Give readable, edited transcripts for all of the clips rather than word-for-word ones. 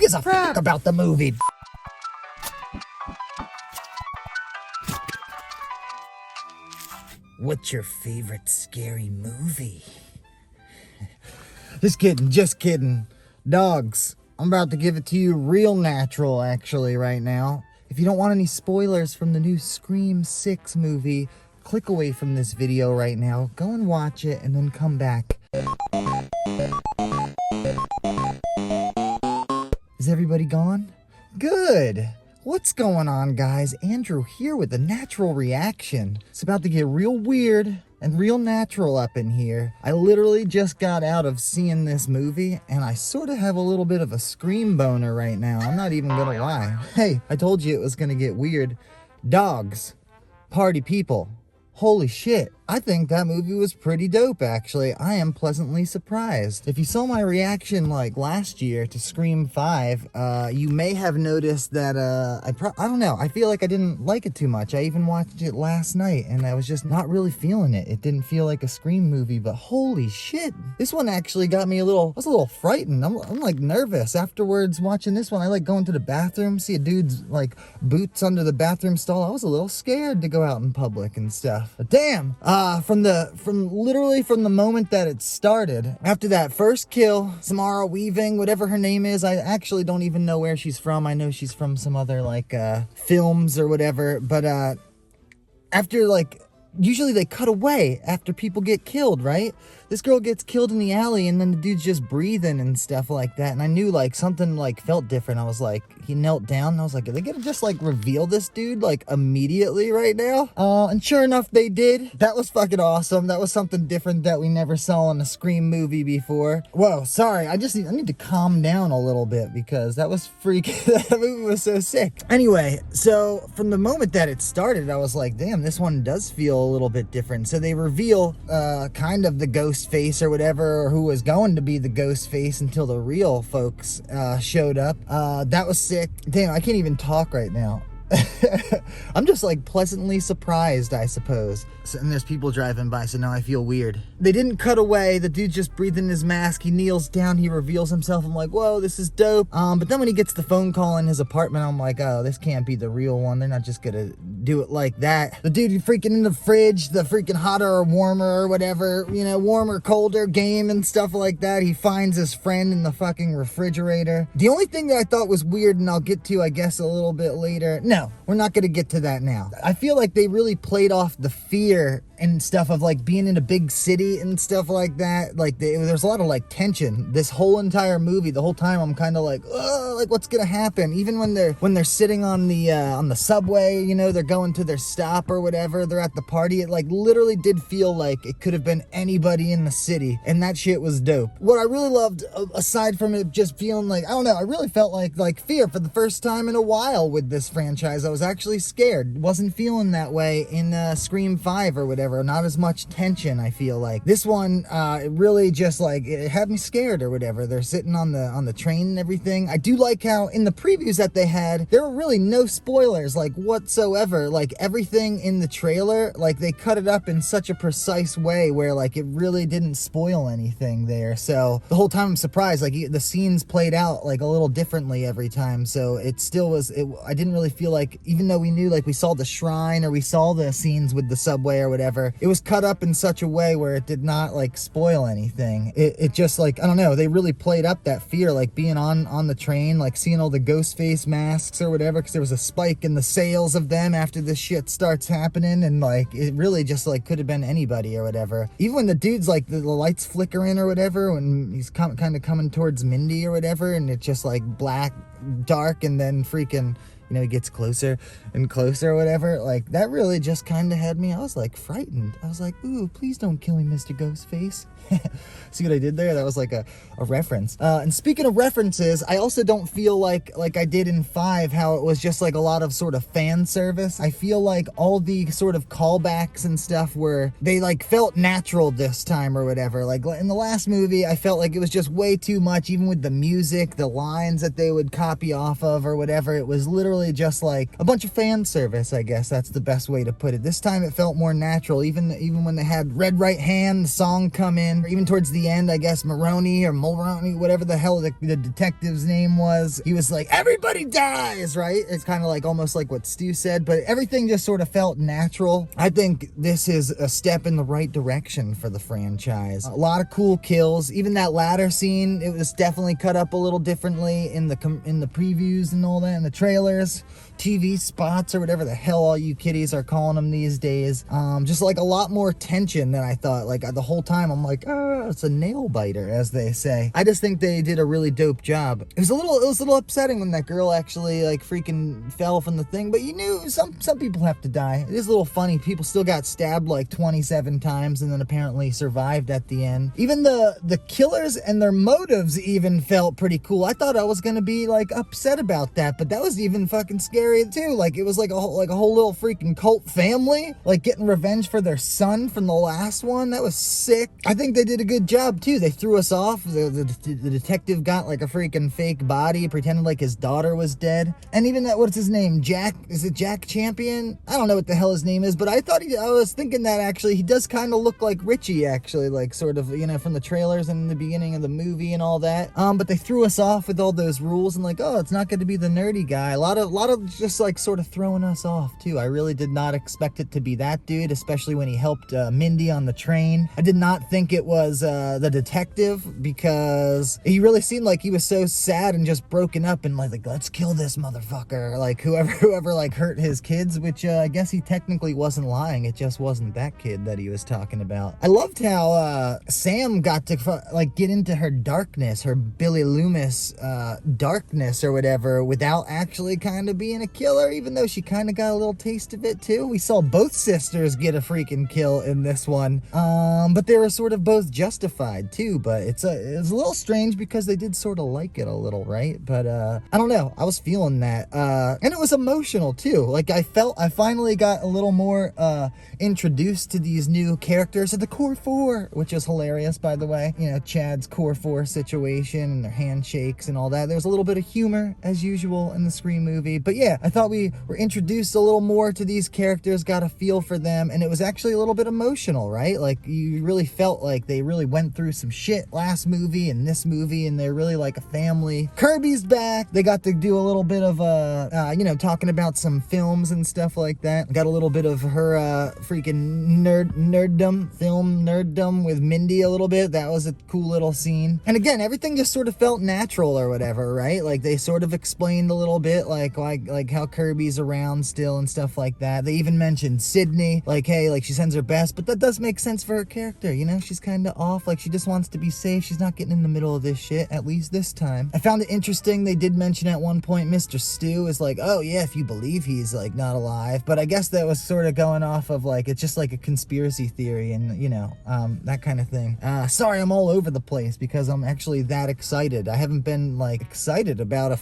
gives a fuck about the movie? What's your favorite scary movie? Just kidding. Dogs, I'm about to give it to you real natural, actually, right now. If you don't want any spoilers from the new Scream 6 movie, click away from this video right now, go and watch it, and then come back. Is everybody gone? Good! What's going on, guys? Andrew here with a natural reaction. It's about to get real weird and real natural up in here. I literally just got out of seeing this movie, and I sort of have a little bit of a scream boner right now. I'm not even gonna lie. Hey, I told you it was gonna get weird. Dogs. Party people. Holy shit, I think that movie was pretty dope, actually. I am pleasantly surprised. If you saw my reaction like last year to Scream 5, you may have noticed that I don't know, I feel like I didn't like it too much. I even watched it last night and I was just not really feeling it. It didn't feel like a Scream movie, but holy shit, this one actually got me I was a little frightened. I'm like nervous afterwards watching this one. I like going to the bathroom, see a dude's like boots under the bathroom stall. I was a little scared to go out in public and stuff. But damn, from literally from the moment that it started, after that first kill, Samara Weaving, whatever her name is, I actually don't even know where she's from. I know she's from some other like films or whatever, but after like, usually they cut away after people get killed, right? This girl gets killed in the alley and then the dude's just breathing and stuff like that. And I knew like something like felt different. I was like, he knelt down and I was like, are they gonna just like reveal this dude like immediately right now? And sure enough, they did. That was fucking awesome. That was something different that we never saw in a Scream movie before. Whoa, sorry. I need to calm down a little bit because that was freaking, that movie was so sick. Anyway, so from the moment that it started, I was like, damn, this one does feel a little bit different. So they reveal kind of the ghost face or whatever, or who was going to be the ghost face until the real folks showed up. That was sick. Damn, I can't even talk right now. I'm just like pleasantly surprised, I suppose. And there's people driving by, so now I feel weird. They didn't cut away. The dude's just breathing his mask. He kneels down. He reveals himself. I'm like, whoa, this is dope. But then when he gets the phone call in his apartment, I'm like, oh, this can't be the real one. They're not just gonna do it like that. The dude freaking in the fridge, the freaking hotter or warmer or whatever, you know, warmer, colder game and stuff like that. He finds his friend in the fucking refrigerator. The only thing that I thought was weird, and I'll get to, I guess, a little bit later. No, we're not gonna get to that now. I feel like they really played off the fear and stuff of like being in a big city and stuff like that. Like there's a lot of like tension this whole entire movie. The whole time I'm kind of like, oh, like what's gonna happen? Even when they're sitting on the subway, you know, they're going to their stop or whatever, they're at the party, it like literally did feel like it could have been anybody in the city, and that shit was dope. What I really loved, aside from it just feeling like, I don't know, I really felt like fear for the first time in a while with this franchise. I was actually scared. Wasn't feeling that way in Scream 5 or whatever. Not as much tension, I feel like. This one, it really just like, it had me scared or whatever. They're sitting on the train and everything. I do like how in the previews that they had, there were really no spoilers like whatsoever. Like everything in the trailer, like they cut it up in such a precise way where like it really didn't spoil anything there. So the whole time I'm surprised, like the scenes played out like a little differently every time. So it still was, I didn't really feel like, even though we knew like we saw the shrine or we saw the scenes with the subway or whatever, it was cut up in such a way where it did not like spoil anything. It just like, I don't know, they really played up that fear, like being on the train, like seeing all the ghost face masks or whatever, because there was a spike in the sales of them after this shit starts happening, and like it really just like could have been anybody or whatever. Even when the dude's like the lights flickering or whatever, when he's kind of coming towards Mindy or whatever, and it's just like black, dark, and then freaking, you know, he gets closer and closer or whatever. Like, that really just kind of had me, I was like frightened. I was like, ooh, please don't kill me, Mr. Ghostface. See what I did there? That was like a reference. And speaking of references, I also don't feel like I did in 5, how it was just like a lot of sort of fan service. I feel like all the sort of callbacks and stuff were, they like felt natural this time or whatever. Like in the last movie, I felt like it was just way too much, even with the music, the lines that they would copy off of or whatever. It was literally just like a bunch of fan service, I guess that's the best way to put it. This time it felt more natural, even when they had Red Right Hand, the song come in, or even towards the end, I guess Maroney or Mulroney, whatever the hell the detective's name was, he was like, everybody dies, right? It's kind of like almost like what Stu said, but everything just sort of felt natural. I think this is a step in the right direction for the franchise. A lot of cool kills. Even that ladder scene, it was definitely cut up a little differently in the previews and all that, in the trailers, TV spots, or whatever the hell all you kiddies are calling them these days. Just like a lot more tension than I thought. Like the whole time I'm like, oh, it's a nail biter, as they say. I just think they did a really dope job. It was a little upsetting when that girl actually like freaking fell from the thing, but you knew some people have to die. It is a little funny. People still got stabbed like 27 times and then apparently survived at the end. Even the killers and their motives even felt pretty cool. I thought I was gonna be like upset about that, but that was even fucking scary too. Like it was like a whole little freaking cult family like getting revenge for their son from the last one. That was sick. I think they did a good job too. They threw us off. The detective got like a freaking fake body, pretended like his daughter was dead. And even that, what's his name? Jack? Is it Jack Champion? I don't know what the hell his name is, but I was thinking that actually he does kind of look like Richie, actually, like sort of, you know, from the trailers and the beginning of the movie and all that. But they threw us off with all those rules and like, oh, it's not going to be the nerdy guy. A lot of just like sort of throwing us off too. I really did not expect it to be that dude, especially when he helped Mindy on the train. I did not think it was the detective, because he really seemed like he was so sad and just broken up and like let's kill this motherfucker, like whoever like hurt his kids, which I guess he technically wasn't lying. It just wasn't that kid that he was talking about. I loved how Sam got to like get into her darkness, her Billy Loomis darkness or whatever, without actually kind of being a killer, even though she kind of got a little taste of it too. We saw both sisters get a freaking kill in this one, but they were sort of both justified too. But it's a little strange because they did sort of like it a little, right? But I don't know, I was feeling that, and it was emotional too. Like I finally got a little more introduced to these new characters of the Core Four, which is hilarious, by the way. You know, Chad's Core Four situation and their handshakes and all that. There's a little bit of humor as usual in the Scream movie, but yeah, I thought we were introduced a little more to these characters, got a feel for them, and it was actually a little bit emotional, right? Like you really felt like they really went through some shit last movie and this movie, and they're really like a family. Kirby's back. They got to do a little bit of you know, talking about some films and stuff like that. Got a little bit of her freaking film nerddom with Mindy a little bit. That was a cool little scene. And again, everything just sort of felt natural or whatever, right? Like they sort of explained a little bit like how Kirby's around still and stuff like that. They even mentioned Sydney, like, hey, like she sends her best, but that does make sense for her character, you know? She's kind of off, like she just wants to be safe. She's not getting in the middle of this shit, at least this time. I found it interesting, they did mention at one point Mr. Stu is like, oh yeah, if you believe he's like not alive, but I guess that was sort of going off of like, it's just like a conspiracy theory and, you know, that kind of thing. Sorry, I'm all over the place because I'm actually that excited. I haven't been like excited about a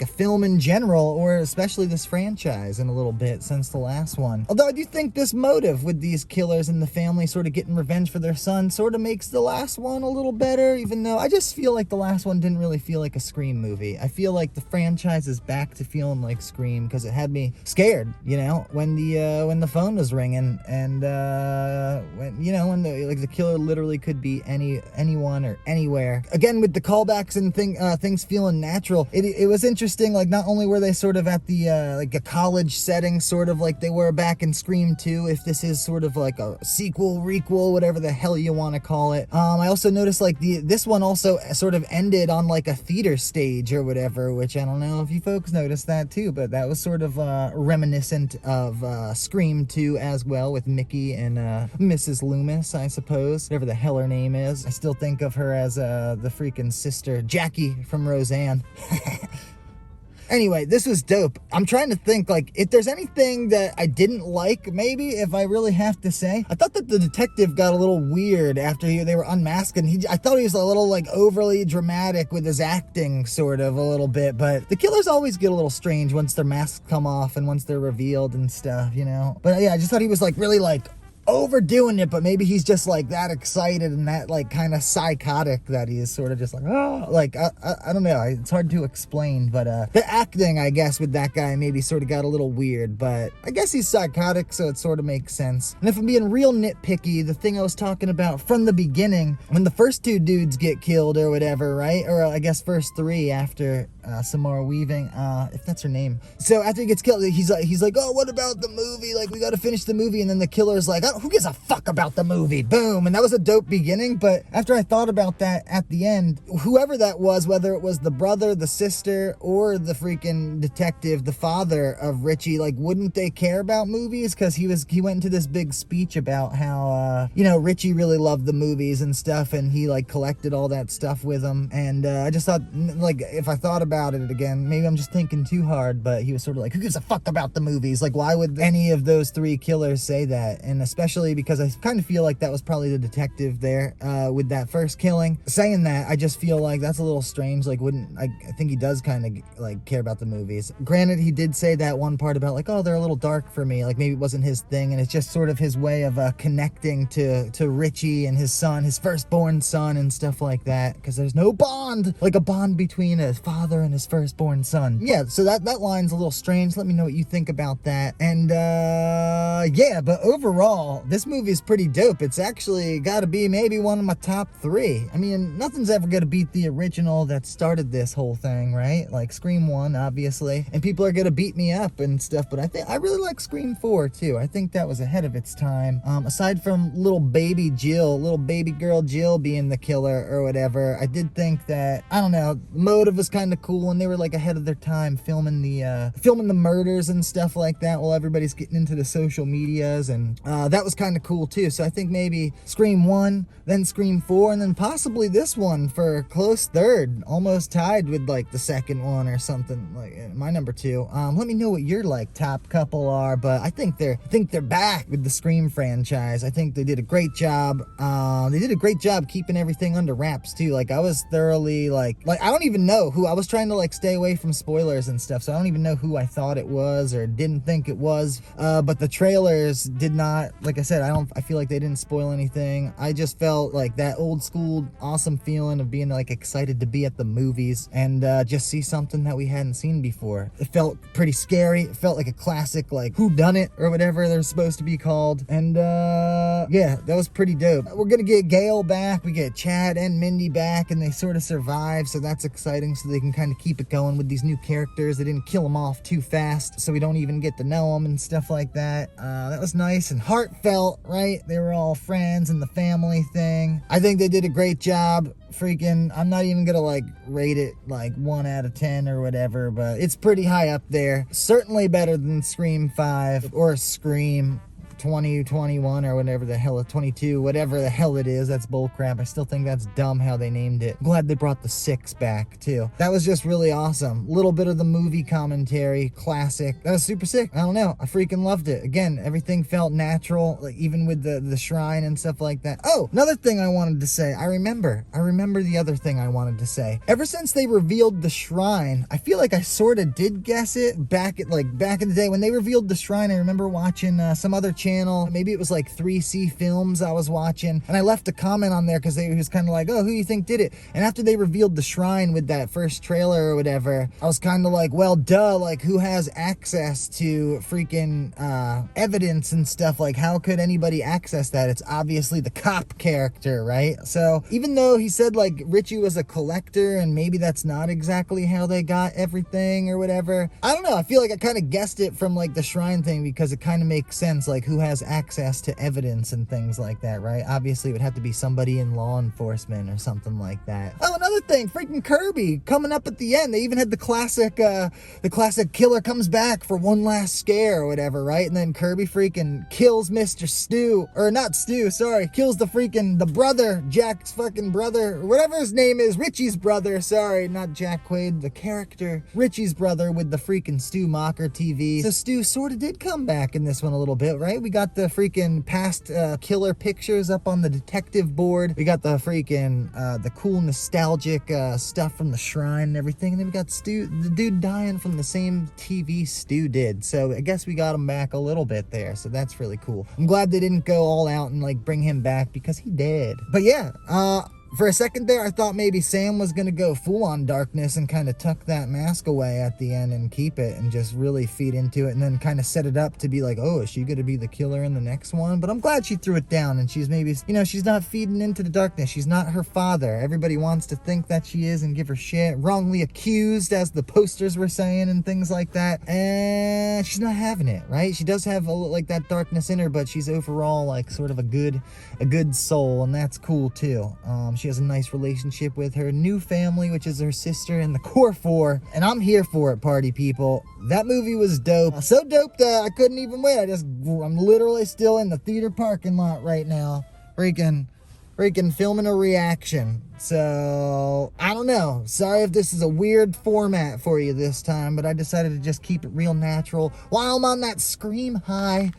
film in general, or especially this franchise, in a little bit since the last one. Although I do think this motive with these killers and the family sort of getting revenge for their son sort of makes the last one a little better, even though I just feel like the last one didn't really feel like a Scream movie. I feel like the franchise is back to feeling like Scream because it had me scared, you know, when the phone was ringing, and when the killer literally could be anyone or anywhere. Again, with the callbacks and things feeling natural, it was interesting. Like not only were they sort of at the like a college setting, sort of like they were back in Scream 2, if this is sort of like a sequel, requel, whatever the hell you want to call it. I also noticed like this one also sort of ended on like a theater stage or whatever, which I don't know if you folks noticed that too, but that was sort of reminiscent of Scream 2 as well, with Mickey and Mrs. Loomis, I suppose, whatever the hell her name is. I still think of her as the freaking sister Jackie from Roseanne. Anyway, this was dope. I'm trying to think, like, if there's anything that I didn't like, maybe, if I really have to say. I thought that the detective got a little weird after they were unmasking. I thought he was a little, like, overly dramatic with his acting, sort of, a little bit. But the killers always get a little strange once their masks come off and once they're revealed and stuff, you know? But yeah, I just thought he was, like, really, like, overdoing it, but maybe he's just like that excited and that like kind of psychotic that he is sort of just like, oh, like, I don't know. It's hard to explain, but the acting, I guess, with that guy maybe sort of got a little weird, but I guess he's psychotic, so it sort of makes sense. And if I'm being real nitpicky, the thing I was talking about from the beginning, when the first two dudes get killed or whatever, right? Or I guess first three after Samara Weaving, if that's her name. So after he gets killed, he's like, oh, what about the movie? Like, we got to finish the movie. And then the killer's like, oh, who gives a fuck about the movie? Boom. And that was a dope beginning. But after I thought about that at the end, whoever that was, whether it was the brother, the sister, or the freaking detective, the father of Richie, like, wouldn't they care about movies? Because he went into this big speech about how, Richie really loved the movies and stuff, and he like collected all that stuff with him. And I just thought, like, if I thought about it again, maybe I'm just thinking too hard, but he was sort of like, who gives a fuck about the movies? Like, why would any of those three killers say that? And especially because I kind of feel like that was probably the detective there with that first killing. Saying that, I just feel like that's a little strange. Like, I think he does kind of like care about the movies. Granted, he did say that one part about like, oh, they're a little dark for me. Like, maybe it wasn't his thing, and it's just sort of his way of connecting to Richie and his son, his firstborn son, and stuff like that, because there's no bond, like a bond between a father and his firstborn son. Yeah, so that line's a little strange. Let me know what you think about that. And yeah, but overall, this movie is pretty dope. It's actually got to be maybe one of my top 3. I mean, nothing's ever going to beat the original that started this whole thing, right? Like Scream 1, obviously, and people are going to beat me up and stuff, but I really like Scream 4 too. I think that was ahead of its time. Aside from little baby girl Jill being the killer or whatever, I did think that, I don't know, the motive was kind of cool, and they were like ahead of their time filming the murders and stuff like that while everybody's getting into the social medias, and that was kind of cool too. So I think maybe Scream 1, then Scream 4, and then possibly this one for a close third, almost tied with like the second one or something, like my number 2. Let me know what your like top couple are, but I think they're back with the Scream franchise. I think they did a great job. They did a great job keeping everything under wraps too. Like, I was thoroughly like I don't even know who I was trying to like stay away from spoilers and stuff, so I don't even know who I thought it was or didn't think it was, but the trailers did not, like I said, I feel like they didn't spoil anything. I just felt like that old school awesome feeling of being like excited to be at the movies and just see something that we hadn't seen before. It felt pretty scary. It felt like a classic, like whodunit or whatever they're supposed to be called. And yeah, that was pretty dope. We're gonna get Gail back, we get Chad and Mindy back, and they sort of survive, so that's exciting, so they can kind of keep it going with these new characters. They didn't kill them off too fast, so we don't even get to know them and stuff like that. That was nice and heartfelt, right? They were all friends and the family thing. I think they did a great job. Freaking, I'm not even gonna like rate it like 1 out of 10 or whatever, but it's pretty high up there. Certainly better than Scream 5 or Scream 2021 or whatever the hell, 22, whatever the hell it is. That's bullcrap. I still think that's dumb how they named it. I'm glad they brought the 6 back too. That was just really awesome. Little bit of the movie commentary, classic. That was super sick. I don't know, I freaking loved it. Again, everything felt natural, like even with the shrine and stuff like that. Oh, another thing I wanted to say. I remember the other thing I wanted to say. Ever since they revealed the shrine, I feel like I sort of did guess it back in the day when they revealed the shrine. I remember watching some other channel, maybe it was like 3C Films I was watching, and I left a comment on there because he was kind of like, oh, who you think did it? And after they revealed the shrine with that first trailer or whatever, I was kind of like, well, duh, like who has access to freaking evidence and stuff? Like, how could anybody access that? It's obviously the cop character, right? So even though he said like Richie was a collector and maybe that's not exactly how they got everything or whatever, I don't know, I feel like I kind of guessed it from like the shrine thing because it kind of makes sense, like who has access to evidence and things like that, right? Obviously it would have to be somebody in law enforcement or something like that. Oh, another thing, freaking Kirby coming up at the end. They even had the classic killer comes back for one last scare or whatever, right? And then Kirby freaking kills Mr. Stu, or not Stu, sorry, kills the brother, Jack's fucking brother, or whatever his name is, Richie's brother, sorry, not Jack Quaid, the character, Richie's brother with the freaking Stu Mocker TV. So Stu sort of did come back in this one a little bit, right? We got the freaking past killer pictures up on the detective board. We got the freaking the cool nostalgic stuff from the shrine and everything. And then we got the dude dying from the same TV Stu did. So I guess we got him back a little bit there. So that's really cool. I'm glad they didn't go all out and like bring him back because he did. But yeah, for a second there, I thought maybe Sam was going to go full on darkness and kind of tuck that mask away at the end and keep it and just really feed into it and then kind of set it up to be like, oh, is she going to be the killer in the next one? But I'm glad she threw it down and she's maybe, you know, she's not feeding into the darkness. She's not her father. Everybody wants to think that she is and give her shit. Wrongly accused, as the posters were saying and things like that. And she's not having it, right? She does have like that darkness in her, but she's overall like sort of a good soul, and that's cool too. She has a nice relationship with her new family, which is her sister and the core four, and I'm here for it, party people. That movie was dope. So dope that I couldn't even wait. I'm literally still in the theater parking lot right now, freaking filming a reaction. So I don't know. Sorry if this is a weird format for you this time, but I decided to just keep it real natural while I'm on that Scream high.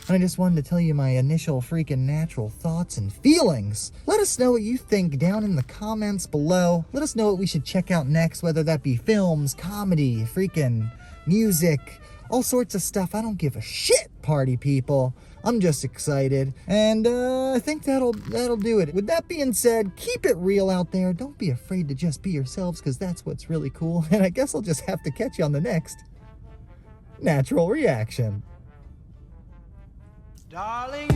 And I just wanted to tell you my initial freaking natural thoughts and feelings. Let us know what you think down in the comments below. Let us know what we should check out next, whether that be films, comedy, freaking music, all sorts of stuff. I don't give a shit, party people. I'm just excited. And I think that'll do it. With that being said, keep it real out there. Don't be afraid to just be yourselves, because that's what's really cool. And I guess I'll just have to catch you on the next Natural Reaction. Darling,